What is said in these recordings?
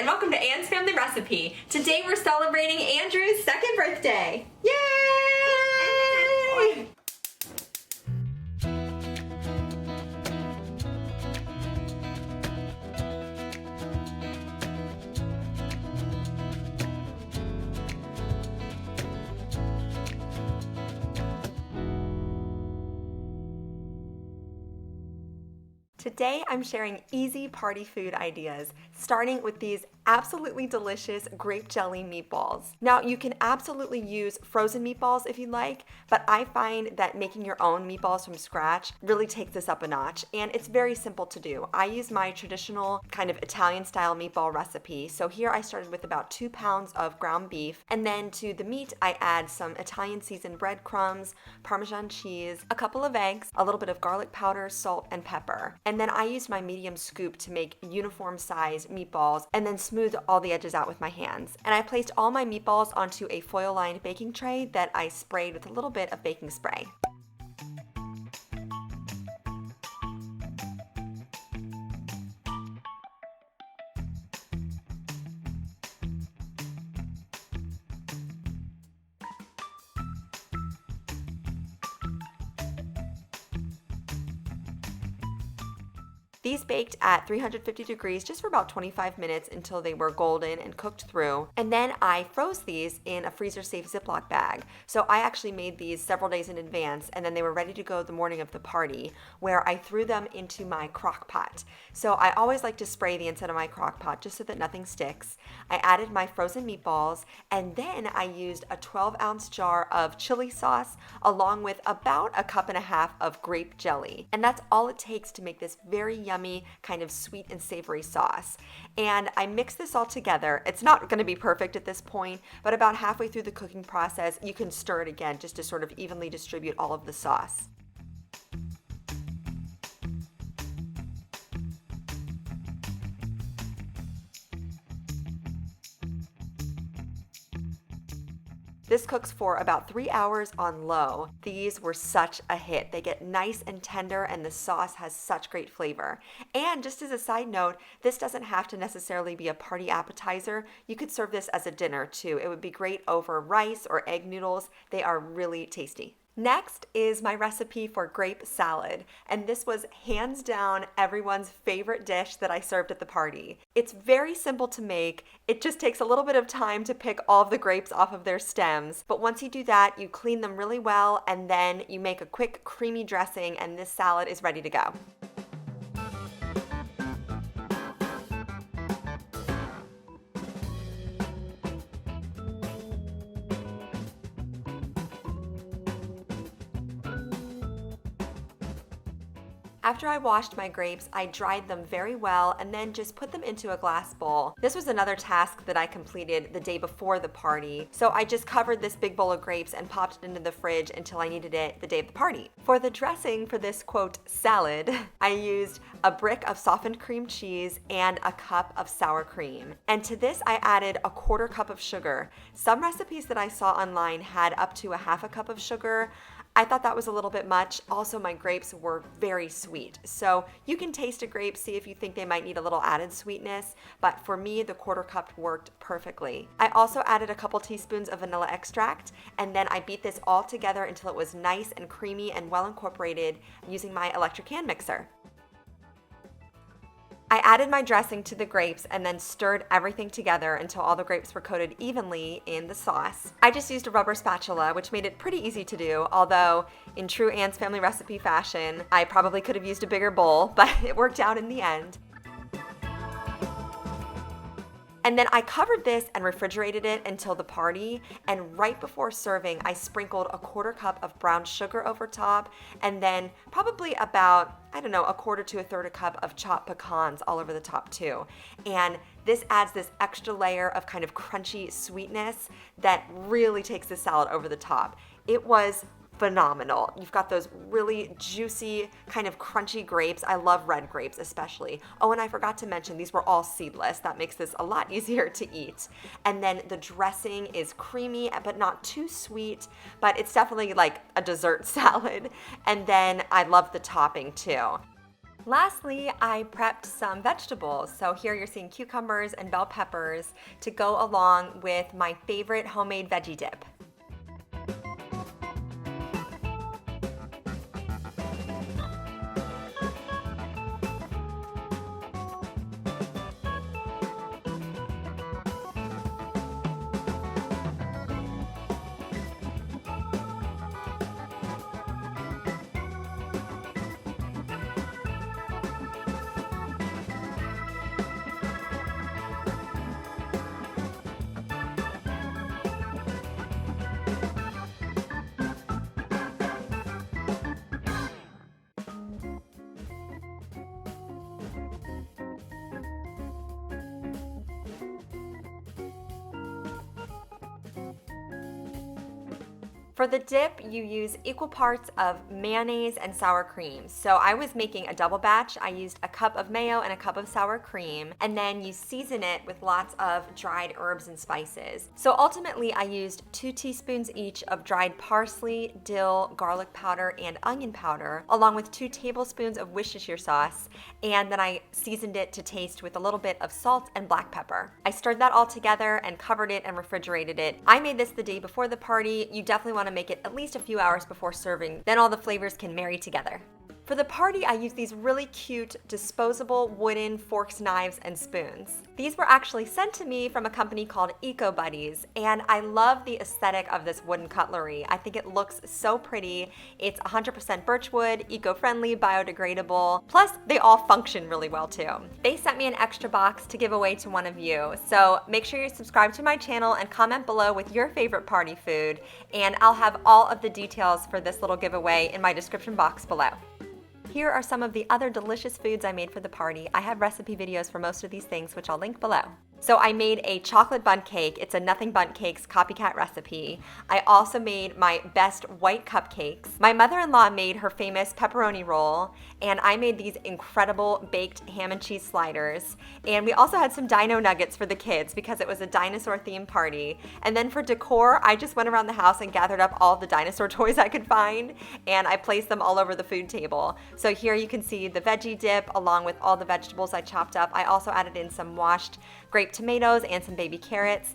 and welcome to Anne's Family Recipe. Today we're celebrating Andrew's 2nd birthday. Yay! Today I'm sharing easy party food ideas, starting with these absolutely delicious grape jelly meatballs. Now you can absolutely use frozen meatballs if you like, but I find that making your own meatballs from scratch really takes this up a notch, and it's very simple to do. I use my traditional kind of Italian style meatball recipe. So here I started with about 2 pounds of ground beef, and then to the meat I add some Italian seasoned breadcrumbs, Parmesan cheese, a couple of eggs, a little bit of garlic powder, salt, and pepper. And then I used my medium scoop to make uniform size meatballs and then smooth all the edges out with my hands. And I placed all my meatballs onto a foil lined baking tray that I sprayed with a little bit of baking spray. These baked at 350 degrees just for about 25 minutes until they were golden and cooked through. And then I froze these in a freezer-safe Ziploc bag. So I actually made these several days in advance, and then they were ready to go the morning of the party, where I threw them into my crock pot. So I always like to spray the inside of my crock pot just so that nothing sticks. I added my frozen meatballs, and then I used a 12-ounce jar of chili sauce along with about a cup and a half of grape jelly. And that's all it takes to make this very yummy kind of sweet and savory sauce. And I mix this all together. It's not going to be perfect at this point, but about halfway through the cooking process, you can stir it again just to sort of evenly distribute all of the sauce. This cooks for about 3 hours on low. These were such a hit. They get nice and tender, and the sauce has such great flavor. And just as a side note, this doesn't have to necessarily be a party appetizer. You could serve this as a dinner too. It would be great over rice or egg noodles. They are really tasty. Next is my recipe for grape salad, and this was hands down everyone's favorite dish that I served at the party. It's very simple to make. It just takes a little bit of time to pick all of the grapes off of their stems, but once you do that, you clean them really well, and then you make a quick creamy dressing, and this salad is ready to go. After I washed my grapes, I dried them very well and then just put them into a glass bowl. This was another task that I completed the day before the party. So I just covered this big bowl of grapes and popped it into the fridge until I needed it the day of the party. For the dressing for this quote salad, I used a brick of softened cream cheese and a cup of sour cream. And to this I added a 1/4 cup of sugar. Some recipes that I saw online had up to a 1/2 cup of sugar. I thought that was a little bit much. Also, my grapes were very sweet. So you can taste a grape, see if you think they might need a little added sweetness, but for me, the 1/4 cup worked perfectly. I also added a couple teaspoons of vanilla extract, and then I beat this all together until it was nice and creamy and well incorporated using my electric hand mixer. I added my dressing to the grapes and then stirred everything together until all the grapes were coated evenly in the sauce. I just used a rubber spatula, which made it pretty easy to do, although in true Anne's Family Recipe fashion, I probably could have used a bigger bowl, but it worked out in the end. And then I covered this and refrigerated it until the party, and right before serving, I sprinkled a 1/4 cup of brown sugar over top, and then probably about, a 1/4 to a 1/3 cup of chopped pecans all over the top too. And this adds this extra layer of kind of crunchy sweetness that really takes the salad over the top. It was phenomenal. You've got those really juicy, kind of crunchy grapes. I love red grapes especially. Oh, and I forgot to mention, these were all seedless. That makes this a lot easier to eat. And then the dressing is creamy, but not too sweet, but it's definitely like a dessert salad. And then I love the topping too. Lastly, I prepped some vegetables. So here you're seeing cucumbers and bell peppers to go along with my favorite homemade veggie dip. For the dip, you use equal parts of mayonnaise and sour cream. So I was making a double batch. I used a cup of mayo and a cup of sour cream, and then you season it with lots of dried herbs and spices. So ultimately, I used 2 teaspoons each of dried parsley, dill, garlic powder, and onion powder, along with 2 tablespoons of Worcestershire sauce, and then I seasoned it to taste with a little bit of salt and black pepper. I stirred that all together and covered it and refrigerated it. I made this the day before the party. You definitely want to make it at least a few hours before serving, then all the flavors can marry together. For the party, I used these really cute disposable wooden forks, knives, and spoons. These were actually sent to me from a company called Eco Buddies, and I love the aesthetic of this wooden cutlery. I think it looks so pretty. It's 100% birchwood, eco-friendly, biodegradable, plus they all function really well too. They sent me an extra box to give away to one of you, so make sure you subscribe to my channel and comment below with your favorite party food, and I'll have all of the details for this little giveaway in my description box below. Here are some of the other delicious foods I made for the party. I have recipe videos for most of these things, which I'll link below. So I made a chocolate bundt cake. It's a Nothing Bundt Cakes copycat recipe. I also made my best white cupcakes. My mother-in-law made her famous pepperoni roll, and I made these incredible baked ham and cheese sliders. And we also had some dino nuggets for the kids because it was a dinosaur themed party. And then for decor, I just went around the house and gathered up all the dinosaur toys I could find, and I placed them all over the food table. So here you can see the veggie dip along with all the vegetables I chopped up. I also added in some washed grape tomatoes and some baby carrots.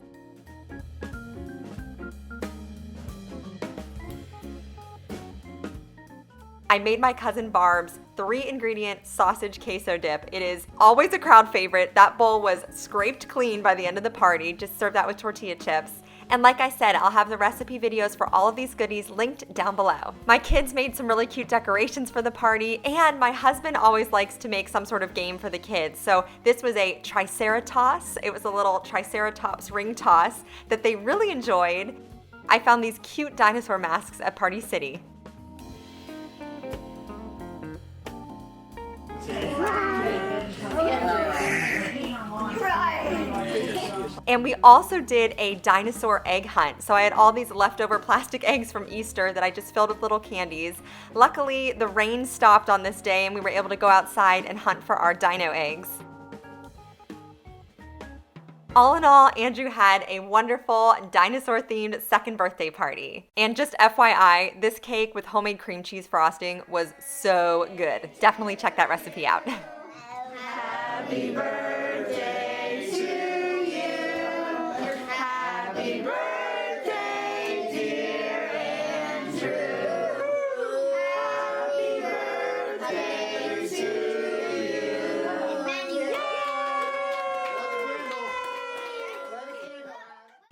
I made my cousin Barb's 3-ingredient sausage queso dip. It is always a crowd favorite. That bowl was scraped clean by the end of the party. Just serve that with tortilla chips. And like I said, I'll have the recipe videos for all of these goodies linked down below. My kids made some really cute decorations for the party, and my husband always likes to make some sort of game for the kids. So this was a Triceratops. It was a little Triceratops ring toss that they really enjoyed. I found these cute dinosaur masks at Party City. And we also did a dinosaur egg hunt. So I had all these leftover plastic eggs from Easter that I just filled with little candies. Luckily, the rain stopped on this day and we were able to go outside and hunt for our dino eggs. All in all, Andrew had a wonderful dinosaur-themed second birthday party. And just FYI, this cake with homemade cream cheese frosting was so good. Definitely check that recipe out. Happy birthday to you. Happy birthday, dear Andrew. Happy birthday to you.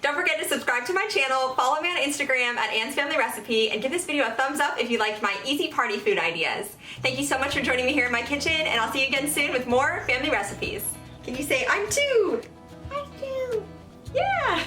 Don't forget to subscribe to my channel, follow me on Instagram at Anne's Family Recipe, and give this video a thumbs up if you liked my easy party food ideas. Thank you so much for joining me here in my kitchen, and I'll see you again soon with more family recipes. Can you say, I'm two? I'm two. Yeah.